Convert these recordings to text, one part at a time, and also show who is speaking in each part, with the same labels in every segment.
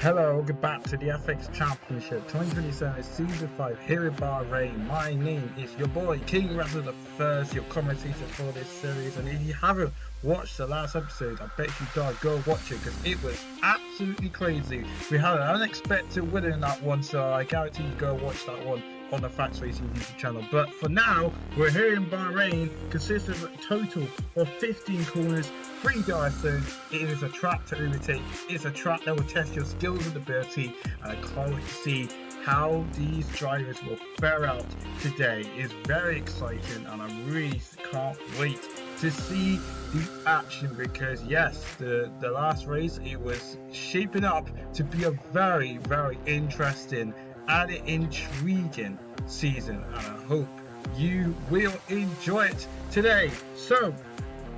Speaker 1: Hello, welcome back to the FX Championship 2027 Season 5 here in Bahrain. My name is your boy, King Raptor the First, your commentator for this series. And if you haven't watched the last episode, I bet you don't. Go watch it because it was absolutely crazy. We had an unexpected winner in that one, so I guarantee you go watch that one on the FAX Racing YouTube channel. But for now, we're here in Bahrain, consists of a total of 15 corners, 3 dive zones. It is a track to overtake. It's a track that will test your skills and ability, and I can't wait to see how these drivers will fare out today. It's very exciting, and I really can't wait to see the action, because yes, the last race, it was shaping up to be a very interesting and intriguing season, and I hope you will enjoy it today. So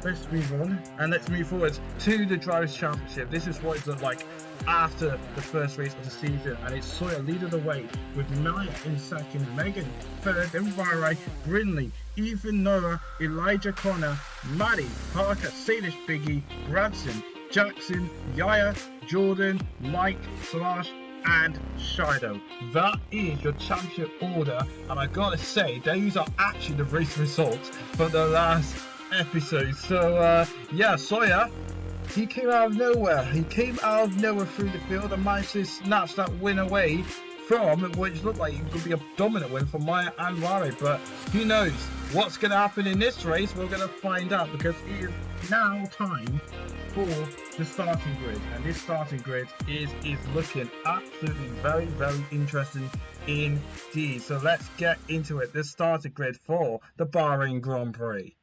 Speaker 1: let's move on and let's move forward to the Drivers' Championship. This is what it looked like after the first race of the season, and it's Sawyer leading the way with Naya in second, Megan third, then Bahrain, Brindley, Ethan, Noah, Elijah, Connor, Maddie, Parker, Salish, Biggie, Branson, Jackson, Yaya, Jordan, Mike, Slash, and Shido. That is your championship order, and I gotta say, those are actually the race results for the last episode. So yeah, Sawyer, he came out of nowhere. He came out of nowhere through the field and managed to snatch that win away from which looked like it could be a dominant win for Maya and Rari. But who knows what's going to happen in this race? We're going to find out, because it is now time for the starting grid, and this starting grid is looking absolutely very interesting indeed. So let's get into it. This starting grid for the Bahrain Grand Prix.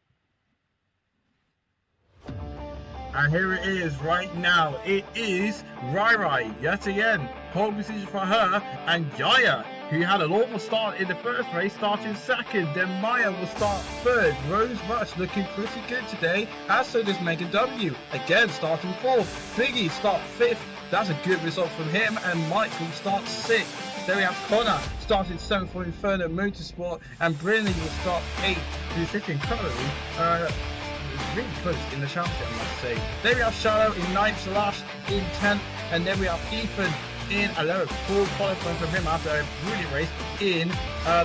Speaker 1: And here it is right now. It is Rai yet again. Pole position for her, and Yaya, who had an awful start in the first race, starting second. Then Maya will start third. Rose Rush looking pretty good today, as so does Megan W. Again starting fourth. Biggie start fifth. That's a good result from him. And Mike will start sixth. Then we have Connor starting seventh for Inferno Motorsport, and Brindley will start eighth, who's sitting currently really close in the championship, I must say. Then we have Shallow in 9th, Slash in 10th, and then we have Ethan in 11th. Full qualifying from him after a brilliant race in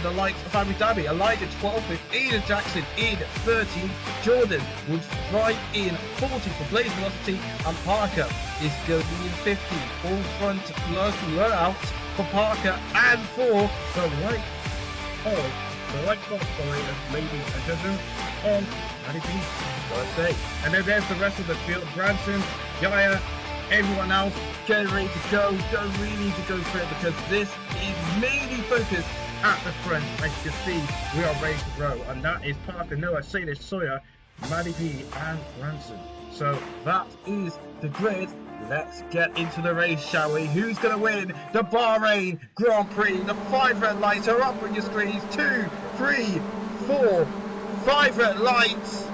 Speaker 1: the likes of Abu Dhabi. Elijah 12th with Aiden Jackson in 13th. Jordan would fly in 14th for Blaze Velocity, and Parker is going to be in 15th. All front lurking out for Parker and for the right of the right spot for ladies and gentlemen on anything gotta say. And then there's the rest of the field. Branson, Yaya, everyone else getting ready to go. Don't really need to go for it, because this is mainly focused at the front. As you can see, we are ready to grow, and that is Parker, Noah, Salish, Sawyer, Maddie P, and Branson. So that is the grid. Let's get into the race, shall we? Who's going to win the Bahrain Grand Prix? The 5 red lights are up on your screens. 2, 3, 4, 5 red lights.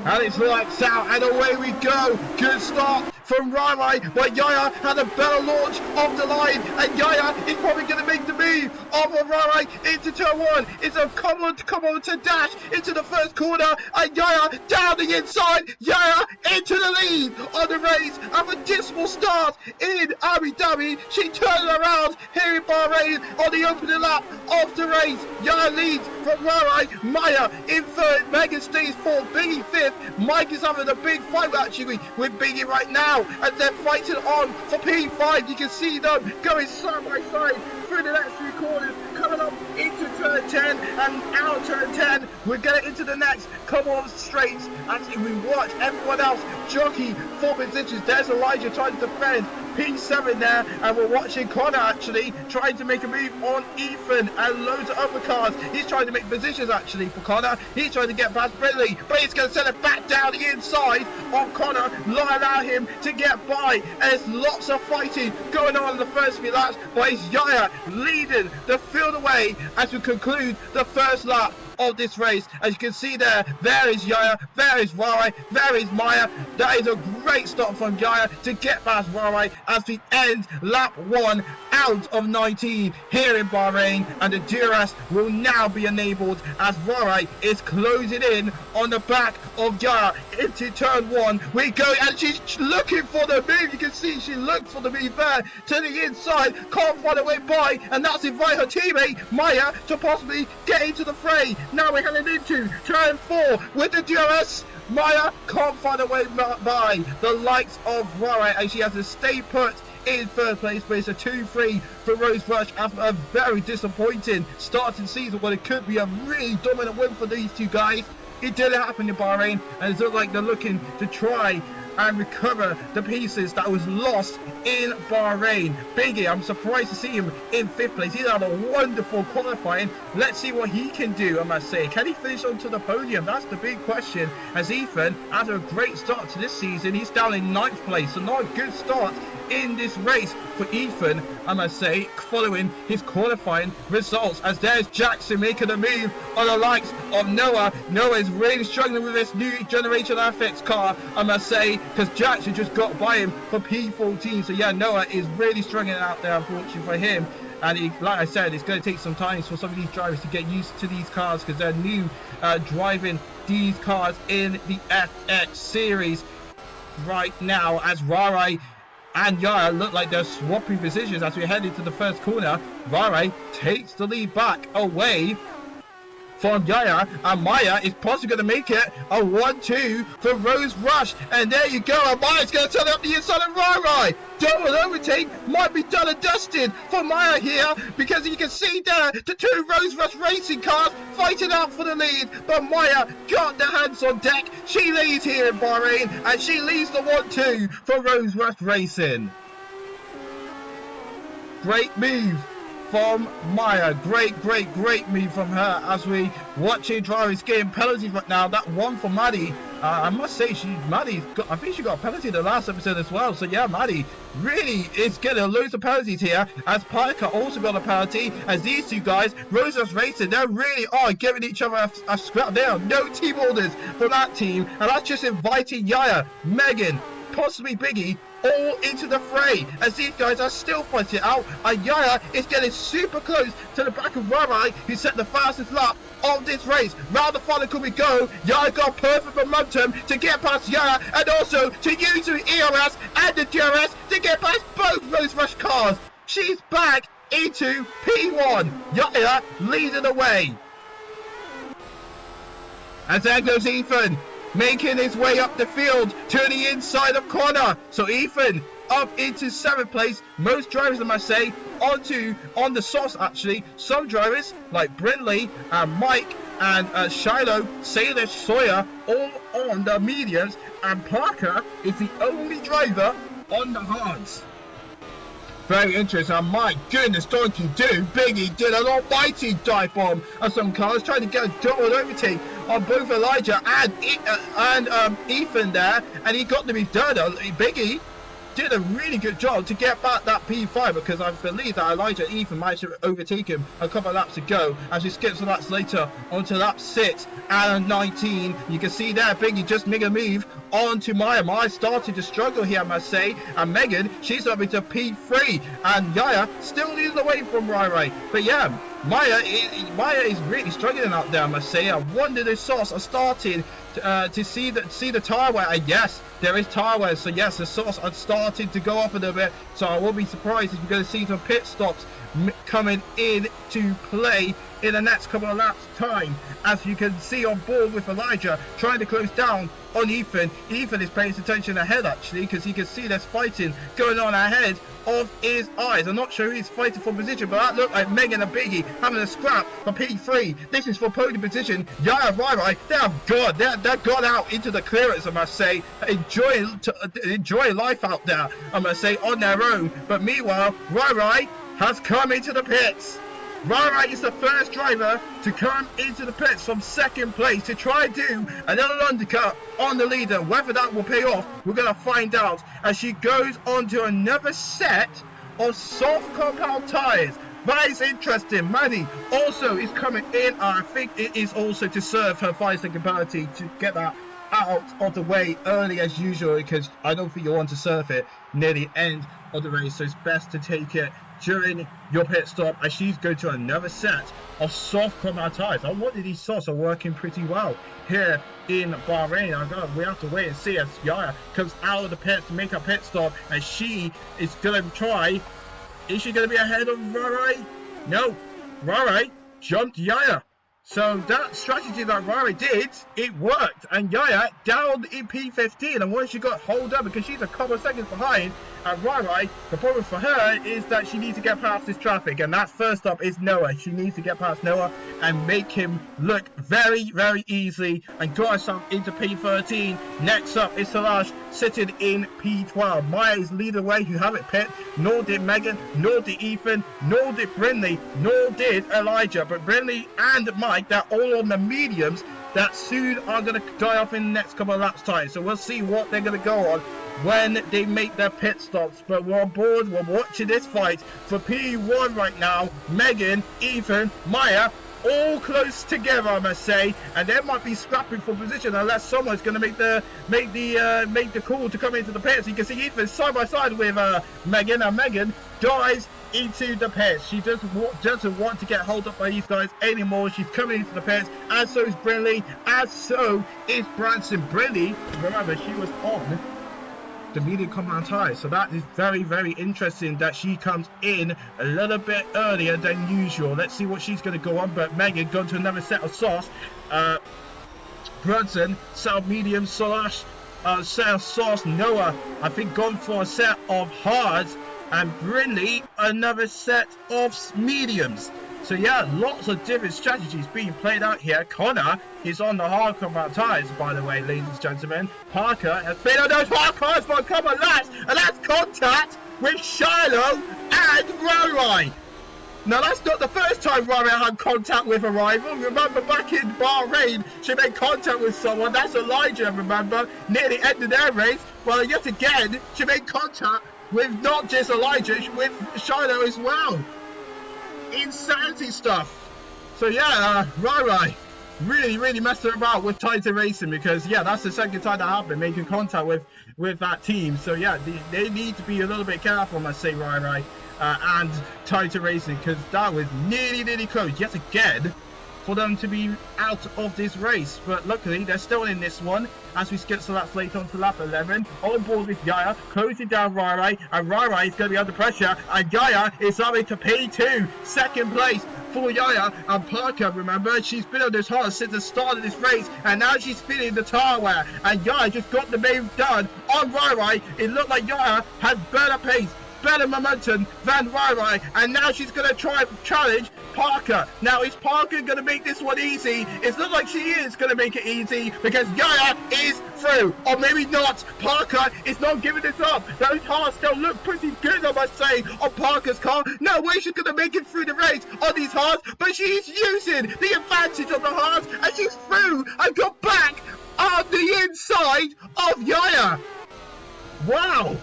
Speaker 1: And it's lights out, and away we go. Good start from Rai, but Yaya had a better launch off the line, and Yaya is probably going to make the move off of Rai into turn 1. It's a come on to dash into the first corner, and Yaya down the inside. Yaya into the lead on the race after a dismal start in Abu Dhabi. She turned around here in Bahrain on the opening lap of the race. Yaya leads from Rai. Maya in third, Megan stays fourth, Biggie fifth. Mike is having a big fight actually with Biggie right now, and they're fighting on for P5. You can see them going side by side through the next 3 corners, coming up into turn 10 and out turn 10. We're getting into the next come on straights. Actually, we watch everyone else jockey for positions. There's Elijah trying to defend P7 there, and we're watching Connor actually trying to make a move on Ethan, and loads of other cars. He's trying to make positions actually for Connor. He's trying to get past Brindley, but he's going to send it back down the inside of Connor, not allow him to get by. And there's lots of fighting going on in the first few laps, but it's Yaya leading the field away as we conclude the first lap of this race. As you can see there is Yaya, there is Rai, there is Maya. That is a great stop from Yaya to get past Rai as we end lap 1 out of 19 here in Bahrain, and the DRS will now be enabled as Bahrain is closing in on the back of Yaya into turn 1. We go, and she's looking for the move. You can see she looked for the move there to the inside, can't find a way by, and that's invite her teammate Maya to possibly get into the fray. Now we're heading into turn 4 with the DRS. Maya can't find a way by the likes of Bahrain, and she has to stay put in third place, but it's a 2-3 for Rose Rush after a very disappointing start to the season, but it could be a really dominant win for these two guys. It didn't happen in Bahrain, and it looks like they're looking to try and recover the pieces that was lost in Bahrain. Biggie, I'm surprised to see him in 5th place. He's had a wonderful qualifying. Let's see what he can do, I must say. Can he finish onto the podium? That's the big question, as Ethan, after a great start to this season, he's down in 9th place, so not a good start in this race for Ethan, I must say, following his qualifying results. As there's Jackson making a move on the likes of Noah. Noah is really struggling with this new generation FX car, I must say, because Jackson just got by him for P14. So yeah, Noah is really struggling out there, unfortunately for him. And he, like I said, it's going to take some time for some of these drivers to get used to these cars, because they're new driving these cars in the FX series right now, as Rara and Yaya look like they're swapping positions as we head into the first corner. Rara takes the lead back away from Yaya, and Maya is possibly going to make it a 1-2 for Rose Rush. And there you go, and Maya's going to turn up the inside of Rara. Double overtake might be done and dusted for Maya here, because you can see there the two Rose Rush Racing cars fighting out for the lead, but Maya got the hands on deck. She leads here in Bahrain, and she leads the 1-2 for Rose Rush Racing. Great move from Maya. Great move from her, as we watching drivers getting penalties right now. That one for Maddie, I must say, I think she got a penalty in the last episode as well. So yeah, Maddie really is getting loads of penalties here, as Parker also got a penalty, as these two guys, Rose Rush Racing, they really are giving each other a scrap. There are no team orders for that team, and that's just inviting Yaya, Megan, possibly Biggie, all into the fray, as these guys are still fighting it out, and Yaya is getting super close to the back of Rara, who set the fastest lap of this race. Round the final could we go. Yaya got perfect momentum to get past Yaya, and also to use the ERS and the DRS to get past both Rose Rush cars. She's back into P1. Yaya leading the way. And there goes Ethan, making his way up the field to the inside of corner. So Ethan up into 7th place. Most drivers, I must say, on the sauce actually. Some drivers like Brindley and Mike and Shiloh, Sailor, Sawyer, all on the mediums, and Parker is the only driver on the hards. Very interesting. And my goodness, Donkey do. Biggie did an almighty dive bomb on some cars, trying to get a double overtake on both Elijah and Ethan there, and he got to be done. Biggie did a really good job to get back that P5, because I believe that Elijah and Ethan managed to overtake him a couple of laps ago, as he skips some laps later onto lap 6 and 19. You can see there Biggie just make a move onto Maya. Maya started to struggle here, I must say, and Megan, she's up into P3, and Yaya still leads away from Rai. But yeah, Maya is really struggling out there, I must say. I wonder the sauce are starting to see the tire wear, and yes, there is tire wear, so yes, the sauce are starting to go up a little bit, so I won't be surprised if you're going to see some pit stops coming in to play in the next couple of laps time. As you can see on board with Elijah trying to close down on Ethan. Ethan is paying attention ahead actually, because he can see there's fighting going on ahead of his eyes. I'm not sure who he's fighting for position, but that looked like Megan and Biggie having a scrap for P3. This is for podium position. Yaya and Rai, they've gone out into the clearance, I must say, enjoy life out there, I must say, on their own. But meanwhile, Rai has come into the pits. Rara is the first driver to come into the pits from 2nd place to try and do another undercut on the leader. Whether that will pay off, we're going to find out as she goes on to another set of soft compound tyres. That is interesting. Maddie also is coming in. I think it is also to serve her 5-second penalty to get that out of the way early as usual, because I don't think you want to serve it near the end of the race, so it's best to take it during your pit stop, as she's going to another set of soft compound tyres. I wanted these softs are working pretty well here in Bahrain. We have to wait and see as Yaya comes out of the pits to make a pit stop, and she is going to try. Is she going to be ahead of Rarai? No, Rarai jumped Yaya. So that strategy that Rarai did, it worked, and Yaya down in P15, and once she got hold up, because she's a couple of seconds behind, and Rarai, the problem for her is that she needs to get past this traffic, and that first up is Noah. She needs to get past Noah and make him look very, very easy, and got herself into P13. Next up is Salash sitting in P12. Maya is leading the way, who haven't pit, nor did Megan, nor did Ethan, nor did Brinley, nor did Elijah, but Brinley and Mike, they're all on the mediums that soon are going to die off in the next couple of laps time. So we'll see what they're going to go on when they make their pit stops. But we're on board, we're watching this fight for P1 right now. Megan, Ethan, Maya, all close together, I must say, and they might be scrapping for position unless someone's going to make the call to come into the pits. You can see Ethan side by side with Megan, and Megan dives into the pits. She doesn't want to get held up by these guys anymore. She's coming into the pits, and so is Brinley, and so is Branson. Brinley, remember, she was on the medium compound tyres, so that is very, very interesting that she comes in a little bit earlier than usual. Let's see what she's going to go on. But Megan going to another set of sauce. Brunson set of medium. Solash set of sauce. Noah, I think, gone for a set of hards, and Brinley another set of mediums. So yeah, lots of different strategies being played out here. Connor is on the hard compound tyres, by the way, ladies and gentlemen. Parker has been on those hard cars for a couple of laps, and that's contact with Shiloh and Rarai. Now, that's not the first time Rarai had contact with a rival. Remember, back in Bahrain, she made contact with someone. That's Elijah, remember, near the end of their race. Well, yet again, she made contact with not just Elijah, with Shiloh as well. Insanity stuff. So yeah, Rarai really messed her about with Titan Racing, because yeah, that's the second time that happened, making contact with that team. So yeah, they need to be a little bit careful, I must say, Rarai and Titan Racing, because that was nearly close yet again for them to be out of this race. But luckily they're still in this one as we skip to laps later on to lap 11. On board with Yaya, closing down Rarai, and Rarai is going to be under pressure, and Yaya is up into P2, second place for Yaya. And Parker, remember, she's been on this hard since the start of this race, and now she's spinning the tire wear, and Yaya just got the move done on Rarai. It looked like Yaya has better pace, better momentum than Rarai, and now she's going to try and challenge Parker. Now, is Parker going to make this one easy? It looks like she is going to make it easy, because Yaya is through, or maybe not. Parker is not giving this up. Those cars still look pretty good, I must say, on Parker's car. No way she's going to make it through the race on these hards, but she's using the advantage of the hards, and she's through and got back on the inside of Yaya. Wow.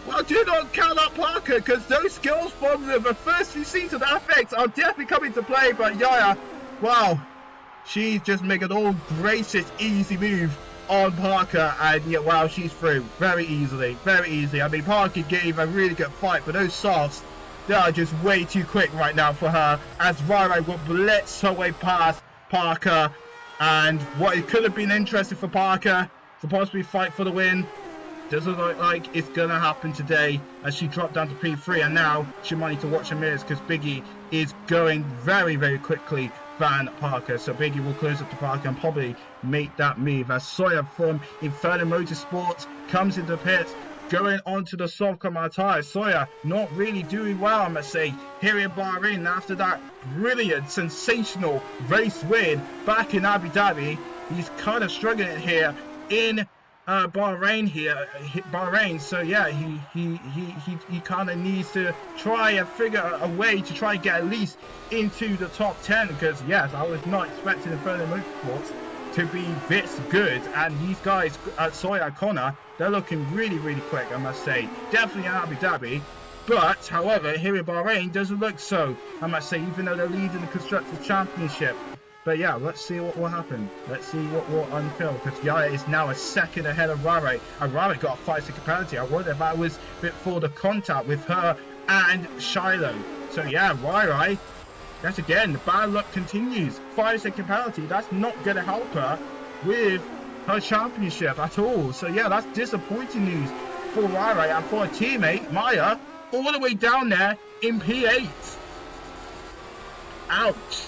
Speaker 1: Well, do not count out Parker, because those skills from the first few seasons of FX are definitely coming to play. But Yaya, wow, she's just making all gracious, easy move on Parker, and yeah, wow, she's through very easily, very easy. I mean, Parker gave a really good fight, but those softs, they are just way too quick right now for her, as Rarai will blitz her way past Parker. And what it could have been interesting for Parker to possibly fight for the win doesn't look like it's gonna happen today, as she dropped down to P3, and now she might need to watch her mirrors, because Biggie is going very quickly than Parker. So Biggie will close up to Parker and probably make that move, as Sawyer from Inferno Motorsport comes into the pits, going onto the soft compound tyres. Sawyer not really doing well, I must say, here in Bahrain after that brilliant, sensational race win back in Abu Dhabi. He's kind of struggling here in Bahrain. So yeah, he kind of needs to try and figure a way to try and get at least into the top 10, because yes, I was not expecting the Inferno Motorsports to be this good, and these guys at Sawyer and Connor, they're looking really quick, I must say. Definitely in Abu Dhabi, but however here in Bahrain doesn't look so, I must say, even though they're leading the Constructors Championship. But yeah, let's see what will happen. Let's see what will unfurl, because Yaya is now a second ahead of Rarai, and Rarai got a 5-second penalty. I wonder if that was before the contact with her and Shiloh. So yeah, Rai, yet again, the bad luck continues. 5-second penalty, that's not going to help her with her championship at all. So yeah, that's disappointing news for Rai and for her teammate, Maya, all the way down there in P8. Ouch.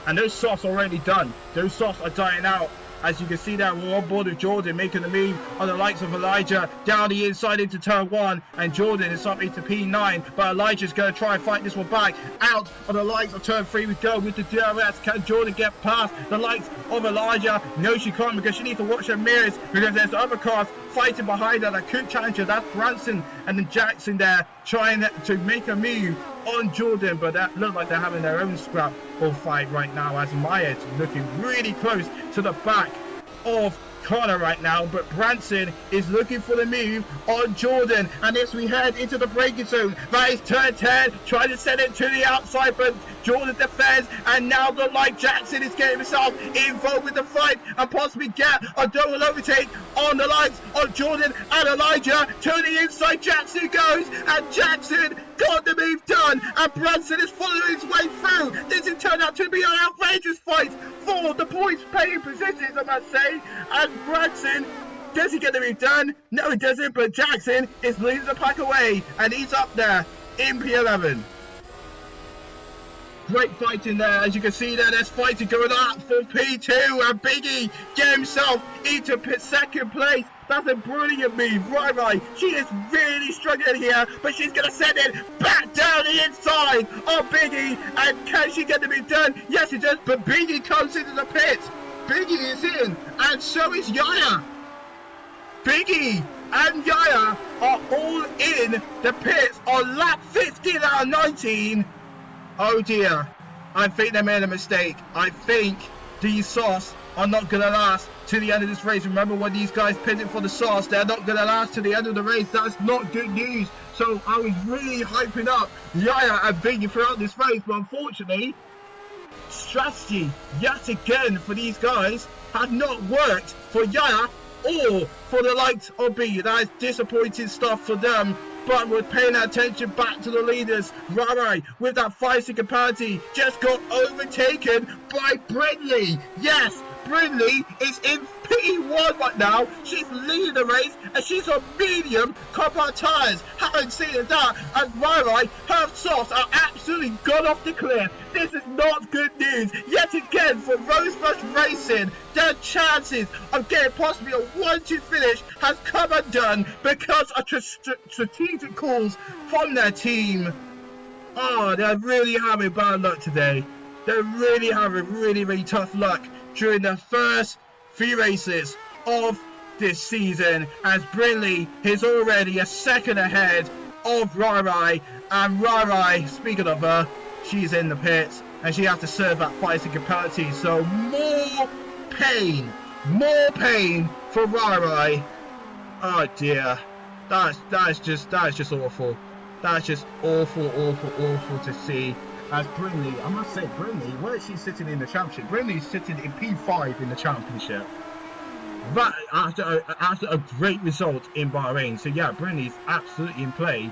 Speaker 1: And those softs are already done. Those softs are dying out. As you can see there, we're on board with Jordan making the move on the likes of Elijah down the inside into turn 1, and Jordan is up into P9, but Elijah's going to try and fight this one back. Out on the likes of turn 3 we go with the DRS. Can Jordan get past the likes of Elijah? No, she can't, because she needs to watch her mirrors, because there's other cars fighting behind her that could challenge her. That's Branson and then Jackson there trying to make a move on Jordan, but that looks like they're having their own scrap or fight right now, as Maya is looking really close to the back of Connor right now, but Branson is looking for the move on Jordan, and as we head into the braking zone, that is turn 10, trying to send it to the outside, but Jordan defends, and now the like Jackson is getting himself involved with the fight and possibly get a double overtake on the likes of Jordan and Elijah. To the inside Jackson goes, and Jackson got the move done, and Branson is following his way through. This has turned out to be an outrageous fight for the points paying positions, I must say, and Branson, does he get the move done? No, he doesn't, but Jackson is leading the pack away, and he's up there in P11. Great fighting there, as you can see there, there's fighting going on for P2, and Biggie get himself into second place. That's a brilliant move. Right. She is really struggling here, but she's going to send it back down the inside of Biggie, and can she get the move done? Yes, she does, but Biggie comes into the pit. Biggie is in, and so is Yaya. Biggie and Yaya are all in the pits on lap 15 out of 19. Oh dear, I think they made a mistake. I think these softs are not going to last to the end of this race. Remember, when these guys pitted for the softs, they're not going to last to the end of the race. That's not good news. So I was really hyping up Yaya and Biggie throughout this race, but unfortunately, strategy yet again for these guys had not worked for Yaya or for the likes of Biggie. That is disappointing stuff for them. But we're paying attention back to the leaders. Rai, with that 5-second penalty, just got overtaken by Brindley. Yes, Brindley is in P1 right now. She's leading the race, and she's on medium compound tyres. Having seen that, and Rai, her softs are absolutely gone off the cliff. This is not good news. Yet again for Rosebud Racing, their chances of getting possibly a 1-2 finish has come undone because of strategic calls from their team. Oh, they're really having bad luck today. They're really having really tough luck during the first few races of this season, as Brindley is already a second ahead of Rai, and Rai, speaking of her, she's in the pits and she has to serve that 5-second penalty. So more pain for Rai. Oh dear, that's just awful. That's just awful to see. As Brindley, I must say, Brindley, where is she sitting in the championship? Brindley's sitting in P5 in the championship. But after a great result in Bahrain. So yeah, Brindley's absolutely in play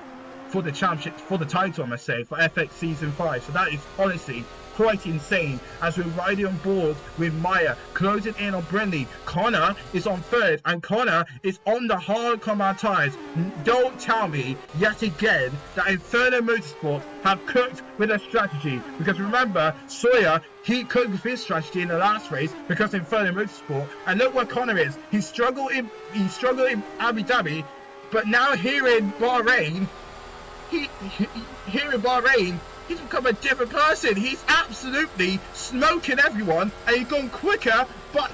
Speaker 1: for the championship, for the title, I must say, for FX Season 5. So that is honestly quite insane, as we're riding on board with Maya, closing in on Brindley. Connor is on third, and Connor is on the hard compound tyres. Don't tell me yet again that Inferno Motorsport have cooked with a strategy, because remember, Sawyer, he cooked with his strategy in the last race because Inferno Motorsport, and look where Connor is. He struggled in Abu Dhabi, but now here in Bahrain, he's become a different person. He's absolutely smoking everyone, and he's gone quicker, but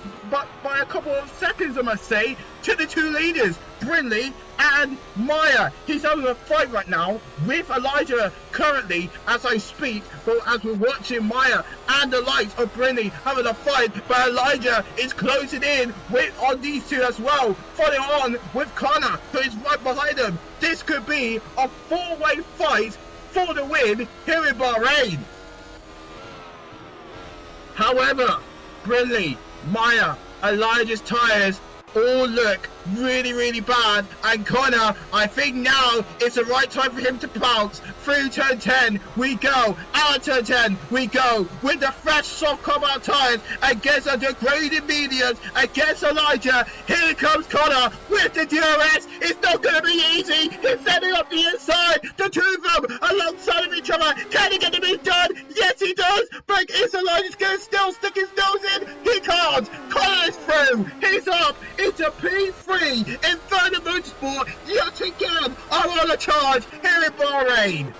Speaker 1: by a couple of seconds, I must say, to the two leaders, Brindley and Maya. He's having a fight right now with Elijah currently as I speak, but as we're watching Maya and the likes of Brindley having a fight, but Elijah is closing in on these two as well, following on with Connor, who is right behind them. This could be a four-way fight for the win here in Bahrain. However, Brindley, Maya, Elijah's tyres all look really bad, and Connor, I think now it's the right time for him to pounce. Through turn 10 we go, out of turn 10 we go, with the fresh soft compound tyres against the degraded mediums, against Elijah. Here comes Connor with the DRS. It's not going to be easy. He's setting up the inside, the two of them alongside of each other. Can he get the move done? Yes he does, but is Elijah going to still stick his nose in? He can't. Connor is through. He's up into P3. Inaudio Motorsport yet again are on a charge here in Bahrain.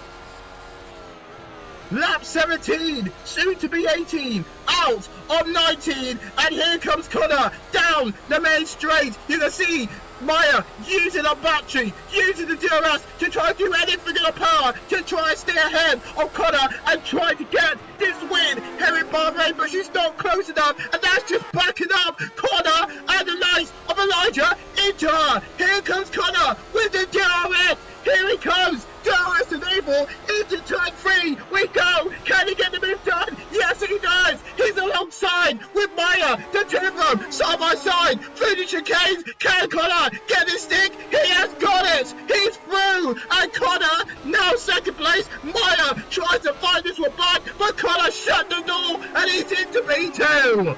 Speaker 1: Lap 17, soon to be 18, out of 19, and here comes Connor down the main straight. You can see Maya using a battery, using the DRS to try to do anything in the power to try and stay ahead of Connor and try to get this win here in Bahrain, but she's not close enough, and that's just backing up Connor and the likes of Elijah into her. Here comes Connor with the DRS. Here he comes. DRS enable into turn 3. We go. Can he get the move done? Yes, he does. He's alongside with Maya. The two of them side by side through the chicanes. Can Connor get this stick? He has got it. He's through. And Connor now second place. Maya tries to find this one back, but Connor shut the door and he's into B2.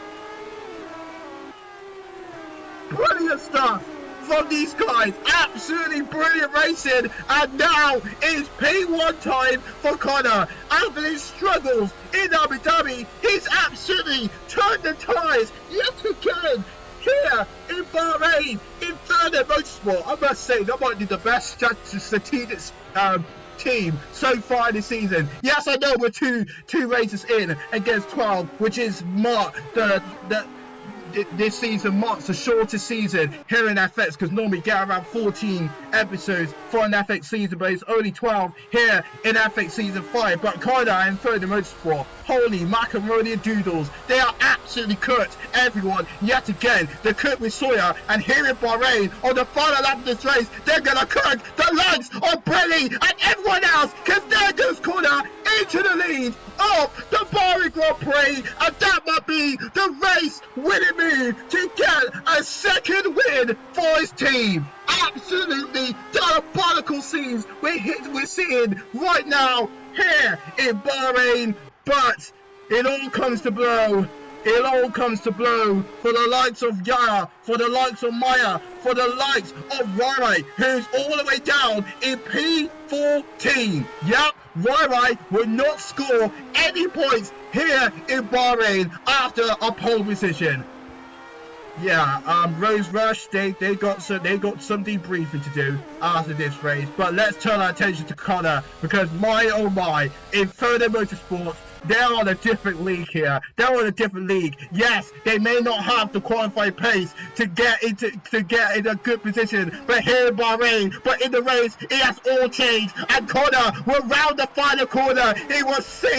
Speaker 1: Brilliant stuff from these guys, absolutely brilliant racing, and now it's P1 time for Connor. After his struggles in Abu Dhabi, he's absolutely turned the tyres yet again here in Bahrain, Inaudio Motorsport. I must say, that might be the best strategic team so far this season. Yes, I know we're two races in against 12, which is this season marks the shortest season here in FX, because normally you get around 14 episodes for an FX season, but it's only 12 here in FX season 5. But Connor and Inaudio Motorsport, holy macaroni and doodles, they are absolutely cooked. Everyone, yet again, they're cooked with Sawyer, and here in Bahrain, on the final lap of this race, they're gonna cook the likes of Prix and everyone else, because there goes Connor into the lead of the Bahrain Grand Prix, and that might be the race winning move to get a second win for his team. Absolutely diabolical scenes we're seeing right now here in Bahrain, but it all comes to blow. It all comes to blow for the likes of Yaya, for the likes of Maya, for the likes of Rai, who's all the way down in P14. Yep, Rai will not score any points here in Bahrain after a pole position. Yeah, Rose Rush, they got some debriefing to do after this race. But let's turn our attention to Connor, because my oh my, Inaudio Motorsport, they're on a different league here. They're on a different league. Yes, they may not have the qualifying pace to get in a good position, but here in Bahrain, but in the race, it has all changed. And Connor will round the final corner. He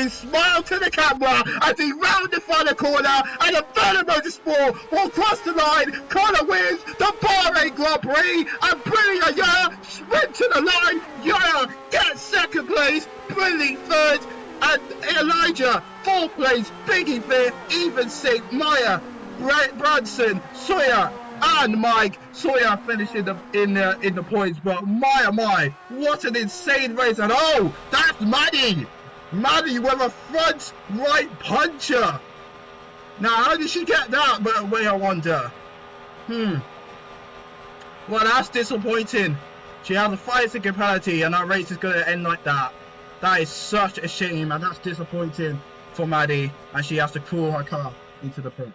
Speaker 1: smiled to the camera as he round the final corner, and Inaudio Motorsport will cross the line. Connor wins the Bahrain Grand Prix, and Brilliant Yaya sprint to the line. Yaya gets second place, Brilliant third, and Elijah 4th place, Biggie 5th, even 6th, Maya, Branson, Sawyer, and Mike. Sawyer finished in the points, but my, what an insane race! And oh, that's Maddie with a front right puncher. Now, how did she get that? But wait, I wonder. Well, that's disappointing. She has a 5-second penalty, and that race is going to end like that. That is such a shame, and that's disappointing for Maddie, and she has to crawl her car into the pit.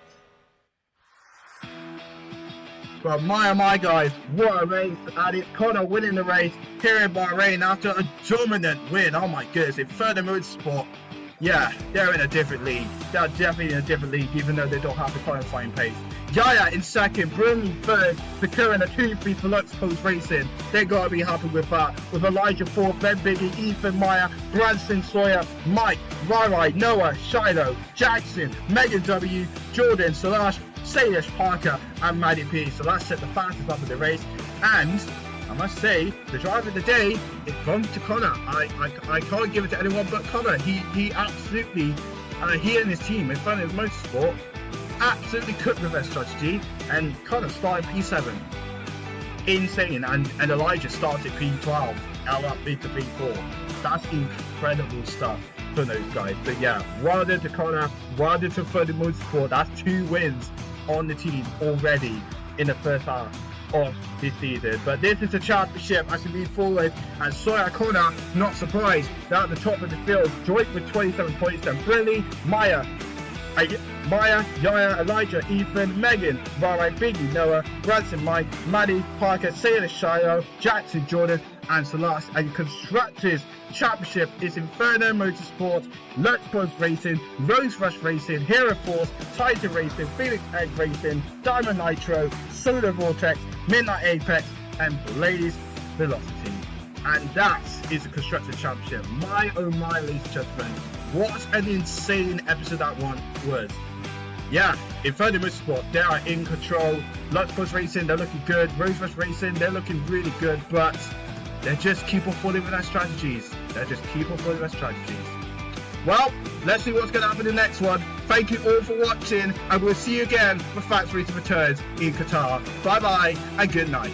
Speaker 1: But my guys, what a race, and it's Connor winning the race here in Bahrain after a dominant win. Oh my goodness, Inaudio Motorsport, yeah, they're in a different league. They're definitely in a different league, even though they don't have the qualifying pace. Yaya in second, Bruni third, securing a 2-3 for Lux Post Racing. They gotta be happy with that. With Elijah 4th, Ben Biggie, Ethan Meyer, Branson Sawyer, Mike, Rai, Noah, Shiloh, Jackson, Megan W, Jordan, Salash, Salish Parker, and Maddie P. So that's set the fastest lap of the race. And I must say, the driver of the day is gone to Connor. I can't give it to anyone but Connor. He absolutely, he and his team, Inaudio Motorsport,
Speaker 2: absolutely cooked with their strategy and kind of started P7. Insane. And Elijah started P12 out up into P4. That's incredible stuff for those guys. But yeah, well done to Connor, well done to Further Motorsport. That's 2 wins on the team already in the first half of this season. But this is the championship as we move forward, and Sawyer Connor, not surprised, they're at the top of the field, joint with 27 points. Then Briley, Maya, Yaya, Elijah, Ethan, Megan, Bahrain, Biggie, Noah, Branson, Mike, Maddie, Parker, Sailor, Shiloh, Jackson, Jordan, and Celeste. And your Constructors Championship is Inferno Motorsport, Lurchpost Racing, Rose Rush Racing, Hero Force, Titan Racing, Phoenix Egg Racing, Diamond Nitro, Solar Vortex, Midnight Apex, and Blaze Velocity. And that is the Constructor Championship. My oh my, ladies and gentlemen, what an insane episode that one was. Yeah, Inferno Motorsport, they are in control. Lurchpost Racing, they're looking good. Rose Rush Racing, they're looking really good, but they just keep on falling with their strategies. Well, let's see what's going to happen in the next one. Thank you all for watching, and we'll see you again for FAX Racing returns in Qatar. Bye bye and good night.